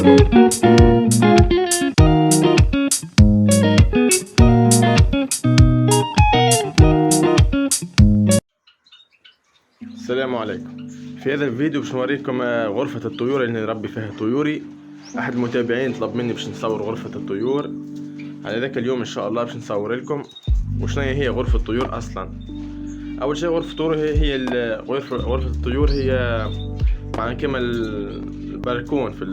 السلام عليكم. في هذا الفيديو باش نوريكم غرفة الطيور اللي نربي فيها طيوري. احد المتابعين طلب مني باش نصور غرفة الطيور، على ذاك اليوم ان شاء الله باش نصور لكم وشنو هي غرفة الطيور اصلا. اول شيء غرفة الطيور هي غرفة الطيور هي معناها كما البلكون في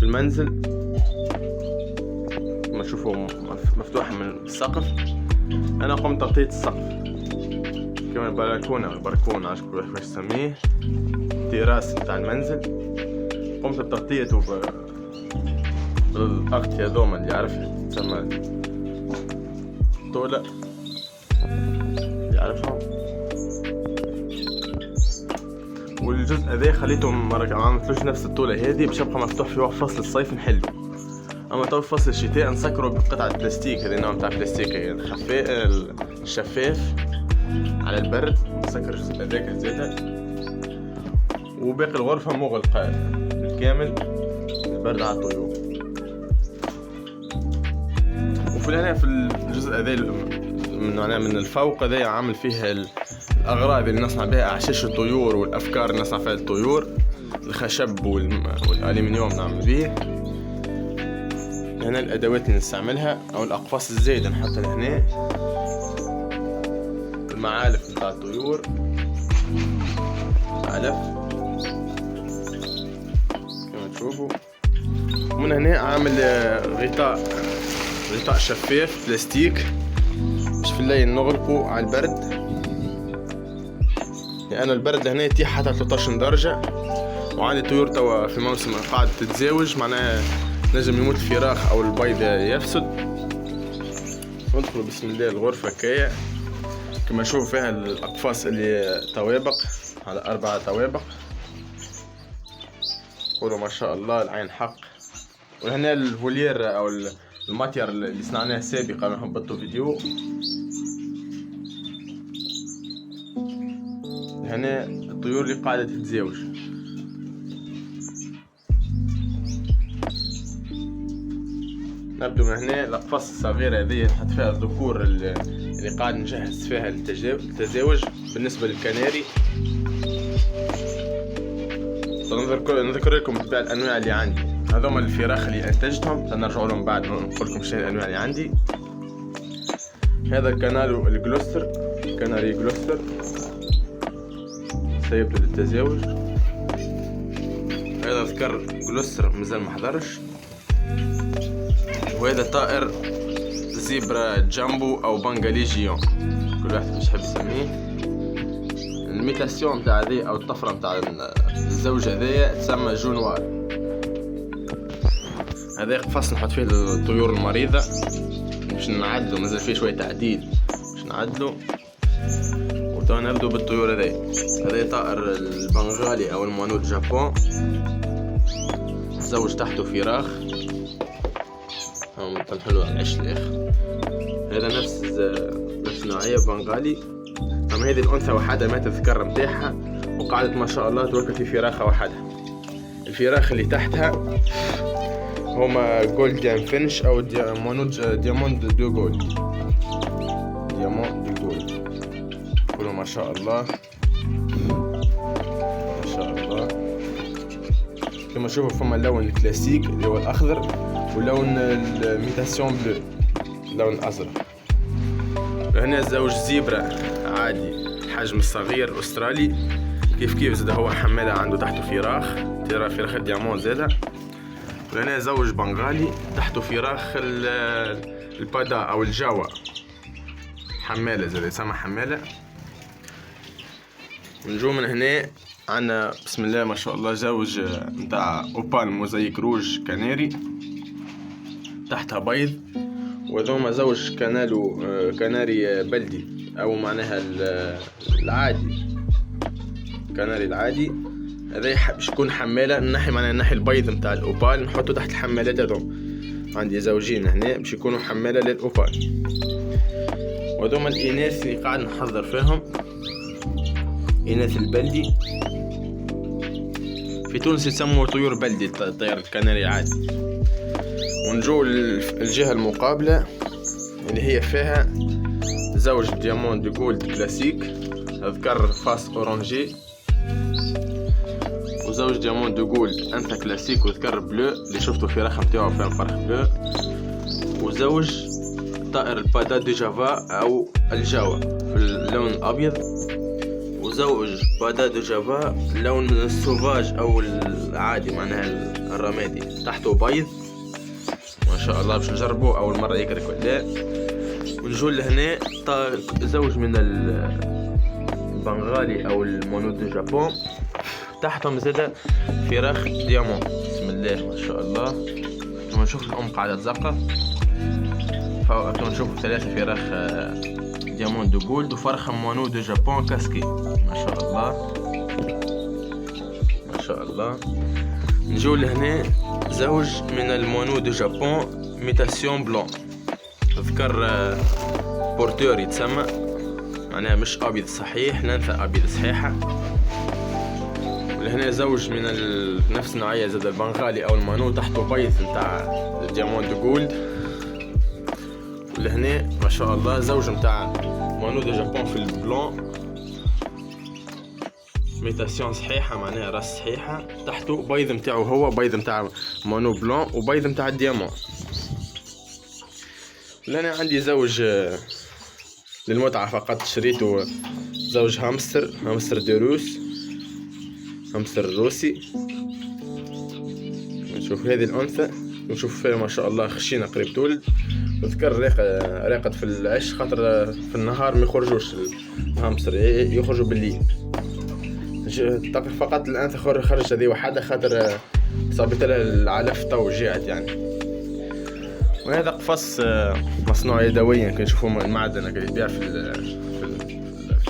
المنزل، كما تشوفوا مفتوح من السقف. انا قمت تغطية السقف كما البلكونة أو البركون عاش كل واحد يسميه، تيراس بتاع المنزل. قمت بتغطيته بالأغطية هذوما اللي عارفها تسمى طولة، اللي عارفهم. والجزء هذا خليته ما عملتلوش نفس الطولة هذه باش يبقى مفتوح في وقت فصل الصيف نحلو. اما تو فصل الشتاء نسكره بقطعة بلاستيك، هذا نوع تاع بلاستيك شفاف على البرد، نسكر هذاك زيادة. وباقي الغرفة مغلقة بالكامل البرد على الطيور. وفي هنا في الجزء هذا من الفوق هذا عامل فيه الأغراض اللي نصنع بها أعشاش الطيور والأفكار اللي نصنع فيها الطيور، الخشب والألمنيوم نعمل بيه. هنا الأدوات اللي نستعملها أو الأقفاص الزايدة نحطها هنا، المعالف بتاع الطيور، علف كما تشوفوا. ومن هنا عامل غطاء شفاف بلاستيك باش في الليل نغلقه على البرد، لأن البرد لهنا يتيح حتى 13 درجة. وعندي طيور توا في موسم قاعدة تتزاوج، معناها نجم يموت الفراخ أو البيض يفسد. ندخل بسم الله الغرفة كاية كما نشوفوا فيها الأقفاص اللي طوابق على 4 طوابق. قولوا ما شاء الله العين حق. وهنا الفولير أو الماتير اللي صنعناه سابقا نهبطوا فيديو. هنا الطيور اللي قاعدة تتزاوج. نبدو من هنا الأقفاص الصغيرة هذه نحط فيها الذكور اللي قاعد نجهز فيها التزاوج. بالنسبة للكناري نذكر لكم بتبع الأنواع اللي عندي. هذوما الفراخ اللي أنتجتهم سنرجع لهم بعد نقول لكم شنو الأنواع اللي عندي. هذا الكناري الجلوستر، كناري جلوستر سيبدو للتزاوج. هذا ذكر جلوستر مازال ما حضرش. وهذا طائر زيبرا جامبو او بنغالي جيون، كل واحد باش يحب يسميه. الميتاسيون تاع هذه او الطفره تاع الزوج هذايا تسمى جونوار. هذا قفص نحط فيه الطيور المريضه باش نعدلو، مازال فيه شويه تعديل باش نعدلو. وتو نبدو بالطيور هذا طائر البنغالي او المونود جابون، زوج تحته فراخ تنحلو على العيش الاخر. هذا نفس نوعية بنغالي. اما هذه الانثى وحدها ماتت الذكر متاعها وقعدت ما شاء الله توكل في فراخة وحدها. الفراخ اللي تحتها هما جولدن فينش او دياموند دو جولد، دياموند دو جولد. كلهم ما شاء الله ما شاء الله. كما تشوفوا فما اللون الكلاسيك اللي هو الاخضر، ولون الميتاسيون بلو اللون الازرق. هنا زوج زيبرا عادي الحجم الصغير الاسترالي، كيف زاد هو حمالة عنده تحته فراخ فراخ الديامون زاده. وهنا زوج بنغالي تحته فراخ البادا او الجاوا حمالة زاده يسمى حمالة. نجو من هنا عنا بسم الله ما شاء الله زوج نتاع اوبال موزايك روج كناري تحتها بيض. وذوما زوج كناري بلدي او معناها العادي، كناري العادي. هذا باش يكون حمالة نحي معناها نحي البيض نتاع الاوبال نحطه تحت الحمالات هذوما. عندي زوجين هنا باش يكونوا حمالة للاوبال. وذوما الاناث اللي قاعد نحضر فيهم، اناث البلدي. في تونس يسموه طيور بلدي الطير الكناري عادي. ونجو الجهة المقابلة اللي هي فيها زوج ديامون دو جولد كلاسيك ذكر فاس اورانجي، وزوج ديامون دو جولد انثى كلاسيك وذكر بلو اللي شفتوا في رخم تاعو فيها فرخ بلو، وزوج طائر البادا دي جافا او الجاوا في اللون الابيض، وزوج بادا دي جافا اللون السوفاج او العادي معناها الرمادي تحته بيض. ما شاء الله باش نجربه اول مره يكرك ولا. ونجو لهنا زوج من البنغالي او المونو دو جابون، تحتهم زاده فراخ ديامون. بسم الله ما شاء الله. كما نشوف الام قاعده تزقر، كما نشوف 3 فراخ ديامون دو جولد وفرخه مونو دو جابون كاسكي. ما شاء الله ما شاء الله. نجو لهنا زوج من المونو دو جابون ميتاسيون بلون، ذكر بورتور يتسمى معناها مش ابيض صحيح، ننثى ابيض صحيحه. ولهنا زوج من نفس النوعيه زاد البنغالي او المانو تحته بيض نتاع الديامون دو جولد. ولهنا ما شاء الله زوج نتاع مانو دو جابون في البلون ميتاسيون صحيحه معناها راس صحيحه، تحته بيض نتاعو هو بيض نتاع مانو بلون وبيض نتاع الديامون. لأنا عندي زوج للمتعة فقط، شريته زوج هامستر دي روس، هامستر روسي. نشوف هذه الأنثى ونشوف فيها ما شاء الله خشينة قريب تولد، وذكر راقد في العش خاطر في النهار ما يخرجوش الهامستر، يخرجوا بالليل فقط. الأنثى خرجت هذه وحدة خاطر صابت لها العلف تو جاعت يعني. وهذا قفص مصنوع يدويا كنشوفوا المعدن اللي يبيع في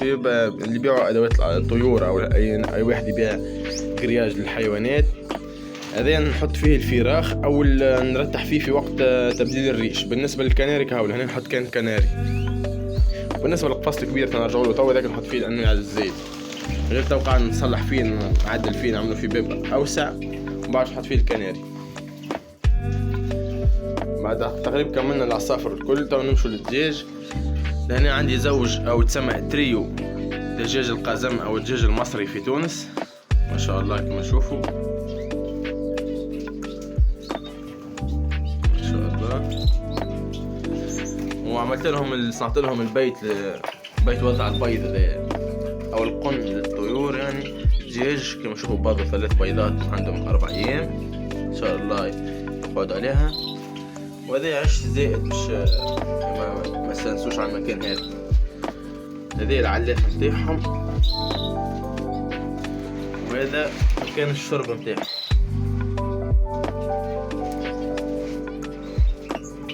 اللي يبيعوا ادوات الطيور او اي واحد يبيع كرياج للحيوانات. هذا نحط فيه الفراخ او نرتح فيه في وقت تبديل الريش. بالنسبه للكناري كهول هنا نحط كان كناري. بالنسبه للقفص الكبير تنرجعوا له تو هذاك نحط فيه الانواع الزيت، غير تو قاعد نصلح فيه نعدل فيه نعملوا فيه باب اوسع وبعد نحط فيه الكناري. بعد تقريبا كملنا العصافر الكل. تو نمشوا للدجاج. لهنا عندي زوج او تسمى تريو دجاج القزم او الدجاج المصري في تونس. ما شاء الله كما تشوفوا ما شاء الله. وعملت لهم صنعت لهم البيت بيت وضع البيض او القن للطيور يعني. الدجاج كما تشوفوا بيضوا 3 بيضات عندهم 4 ايام ان شاء الله يقعد عليها. وهذا عش زائد باش ما تنسوش على المكان هذا. هذه العلاف نتاعهم وهذا مكان الشرب نتاعهم.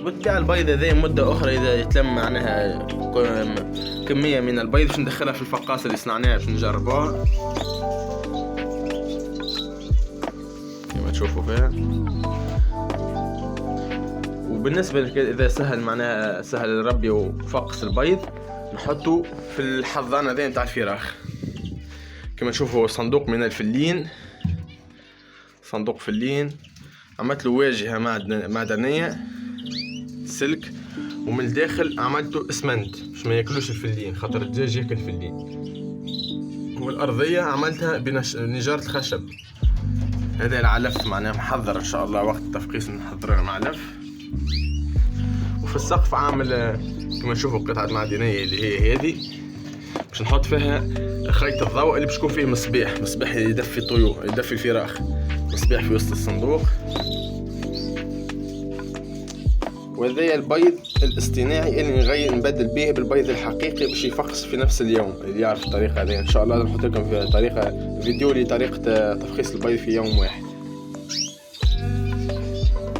وتبيع البيض هذا مدة أخرى إذا يتلم معناها كمية من البيض باش ندخلها في الفقاصة اللي صنعناها باش نجربوها كما تشوفوا فيها. وبالنسبة إذا سهل معناها سهل الربي وفقس البيض نحطه في الحضانة ذي نتاع الفراخ. كما تشوفوا صندوق من الفلين، صندوق فلين عملت له واجهة معدنية سلك، ومن الداخل عملته اسمنت باش ما ياكلوش الفلين خاطر الدجاج ياكل الفلين. والأرضية عملتها بنجارة الخشب. هذا العلف معناه محضر إن شاء الله وقت التفقيس نحضر المعلف. وفي السقف عامل كما تشوفوا قطعة معدنية اللي هي هذه باش نحط فيها خيط الضوء اللي باش يكون فيه مصباح يدفي الطيور يدفي الفراخ، مصباح في وسط الصندوق. وهذا البيض الاصطناعي اللي نبدل به بالبيض الحقيقي باش يفقس في نفس اليوم. اللي يعرف الطريقة هذه ان شاء الله نحط لكم في طريقة فيديو لطريقة تفقيس البيض في يوم واحد.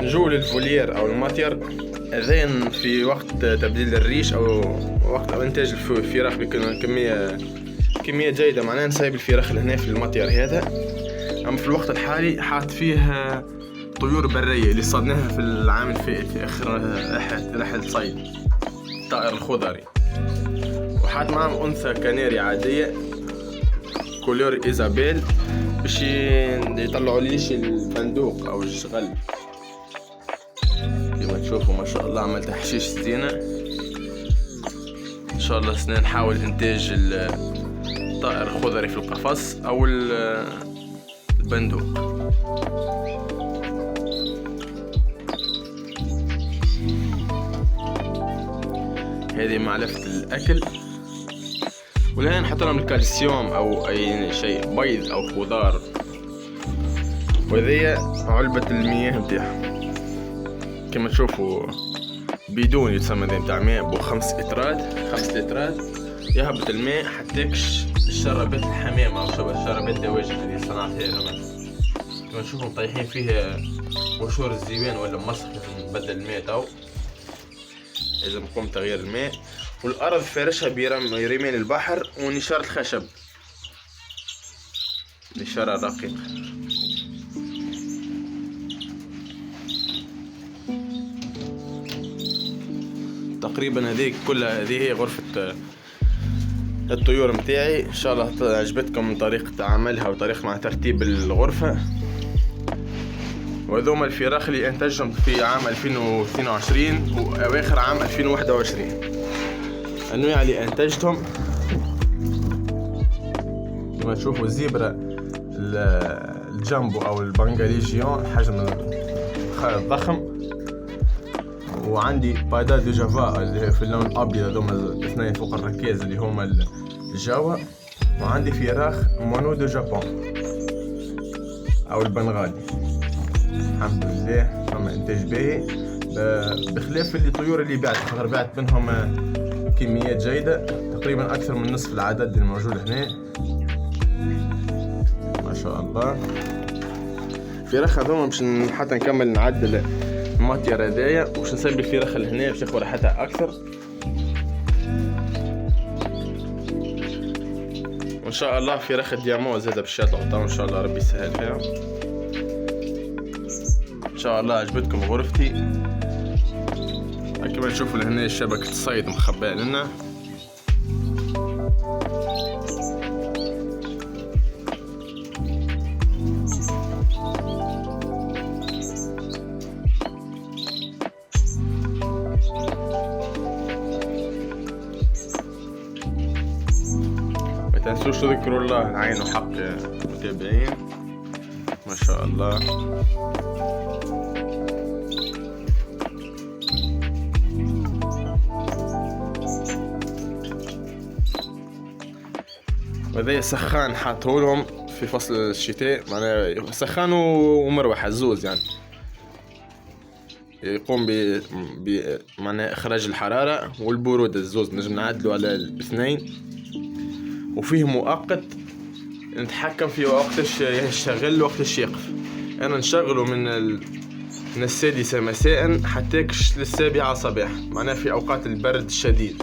نجو للفولير او الماتير. هذين في وقت تبديل الريش او وقت انتاج الفراخ بيكون كمية جيدة معناها نسايب الفراخ لهنا في الماتير هذا. اما في الوقت الحالي حاط فيه طيور برية اللي صادناها في العام الفائت في اخر رحلة صيد الطائر الخضري. وحاط معهم انثى كناري عادية كولور ايزابيل باش يطلعوا ليش البندوق او الشغل. كما تشوفوا ما شاء الله عملت تحشيش زينة. ان شاء الله سنة نحاول انتاج الطائر الخضري في القفص او البندوق. هذه معلفة الاكل، والآن نحط لهم الكالسيوم او اي شيء، بيض او خضار. وهذه علبة المياه متاعهم كما تشوفوا، بدون يتسمى ذي متاع ماء ب5 لترات، 5 لترات يهبط الماء حتىكش الشربات الحمامة او شربات الدواجن اللي صنعتها لهم. كما تشوفوا طايحين فيه بشور الزيوان ولا مسخ، نبدل الماء تو لازم نقوم تغيير الماء. والارض فارشها برمال البحر ونشارة الخشب، نشارة رقيقة. تقريبا هذه كلها، هذه هي غرفة الطيور متاعي. ان شاء الله عجبتكم طريقة عملها وطريقة مع ترتيب الغرفة. وهذوما الفراخ اللي انتجهم في عام 2022 واواخر عام 2021. النوع اللي انتجتهم كما تشوفوا الزيبرا الجامبو او البنغاليجيون، حجم ضخم. وعندي بايدا دو جافا اللي في اللون الابيض، هذوما الاثنين فوق الركاز اللي هما الجاوا. وعندي فراخ مونو دو جابون او البنغالي. الحمد لله فما انتاج باهي، بخلاف الطيور اللي بعت، خاطر بعت منهم كميات جيدة، تقريبا اكثر من نصف العدد الموجود هنا ما شاء الله. الفراخ هذوما باش حتى نكمل نعدل الماتير هدايا، وباش نسبي الفراخ لهنا باش ياخذ راحتها اكثر. وان شاء الله فراخ الديامون زاده باش يطلعوا ان شاء الله، ربي يسهل فيها. ان شاء الله عجبتكم غرفتي. كما تشوفوا لهنا شبكة الصيد مخبأة لنا. ما تنسوش تذكروا الله، عينه حق متابعين ما شاء الله. وهذا سخان حاطهولهم في فصل الشتاء، معناها سخان ومروحة الزوز، يعني يقوم معناها إخراج الحرارة والبرودة الزوز، نجم نعدلوا على الاثنين. وفيه مؤقت نتحكم في وقتش يشتغل وقتش يقف. أنا نشغله من 6 مساء حتى 7 صباح، معناها في أوقات البرد الشديد.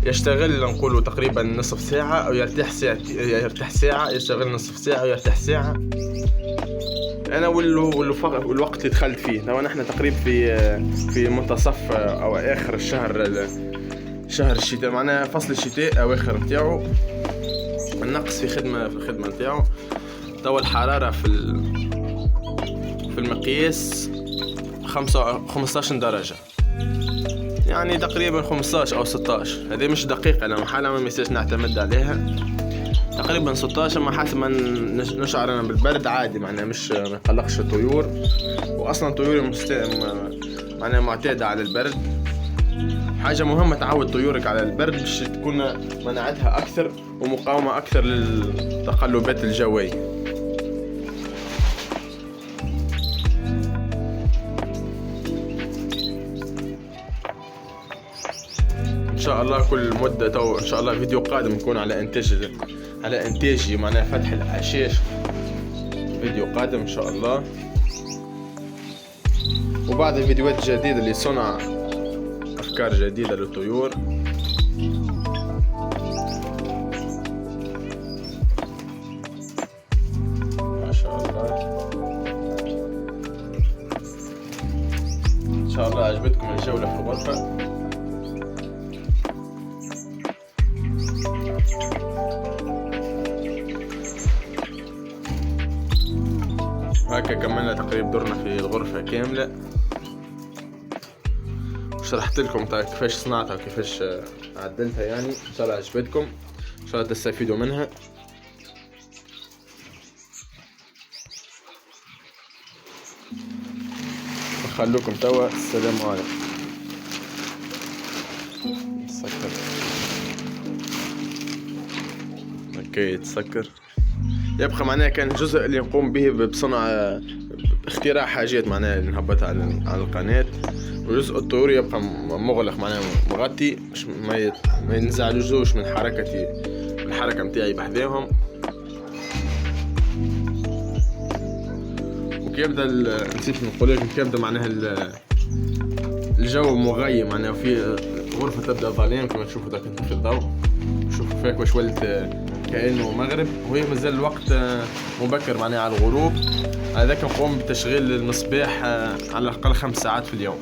يشتغل نقوله تقريبا نصف ساعة أو يرتاح ساعة، يشتغل نصف ساعة ويرتاح ساعة. أنا والوقت اللي دخلت فيه لو نحن تقريبا في منتصف أو آخر شهر الشتاء، معناها فصل الشتاء أواخر نتاعو، النقص في الخدمة نتاعو. توا الحرارة في المقياس 15 درجة، يعني تقريبا 15 أو 16. هذه مش دقيقة، أنا محالة ما يصيرش نعتمد عليها. تقريبا 16 ما حسب ما نشعر أنا بالبرد عادي، معناها مش ما يقلقش الطيور. وأصلا طيوري معناها معتادة على البرد. حاجة مهمة تعود طيورك على البرد باش تكون مناعتها أكثر ومقاومة أكثر للتقلبات الجوية. ان شاء الله كل مدة تو ان شاء الله فيديو قادم يكون على انتاجي معناها فتح الحشيش، فيديو قادم ان شاء الله. وبعض الفيديوهات الجديدة اللي صنع افكار جديدة للطيور. ما شاء الله ان شاء الله عجبتكم الجولة في الغرفة. هكا كملنا تقريبا دورنا في الغرفة كاملة. شرحت لكم كيفاش صنعتها وكيفاش عدلتها، يعني ان شاء الله عجبتكم، ان شاء الله تستفيدوا منها. نخلوكم توا، السلام عليكم. سكر اوكي يتسكر. يبقى معناها كان الجزء اللي نقوم به بصنع اختراع حاجات معناها اللي نهبطها على القناة، والجزء الطوري يبقى مغلق معناها مغطي، مش ما ينزعجوش من الحركة متاعي بحذاهم. وكيبدا نسيت نقول لكم، كيبدا معناها الجو مغيم معناها، في غرفة تبدا ظلام كما تشوفوا داك في الضوء، شوفوا فيك واش ولت كأنه مغرب، وهي مازال الوقت مبكر معناها على الغروب. هذاك نقوم بتشغيل المصباح على الأقل 5 ساعات في اليوم،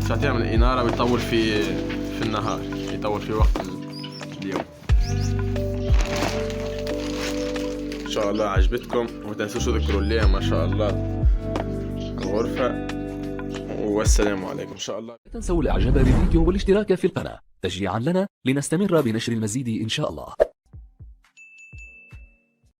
باش يعمل الإنارة ويطول في النهار، يطول في وقت اليوم. إن شاء الله عجبتكم، وما تنسوش تذكروا لي ما شاء الله الغرفة، والسلام عليكم إن شاء الله. لا تنسوا الإعجاب بالفيديو والاشتراك في القناة تشجيعا لنا لنستمر بنشر المزيد إن شاء الله.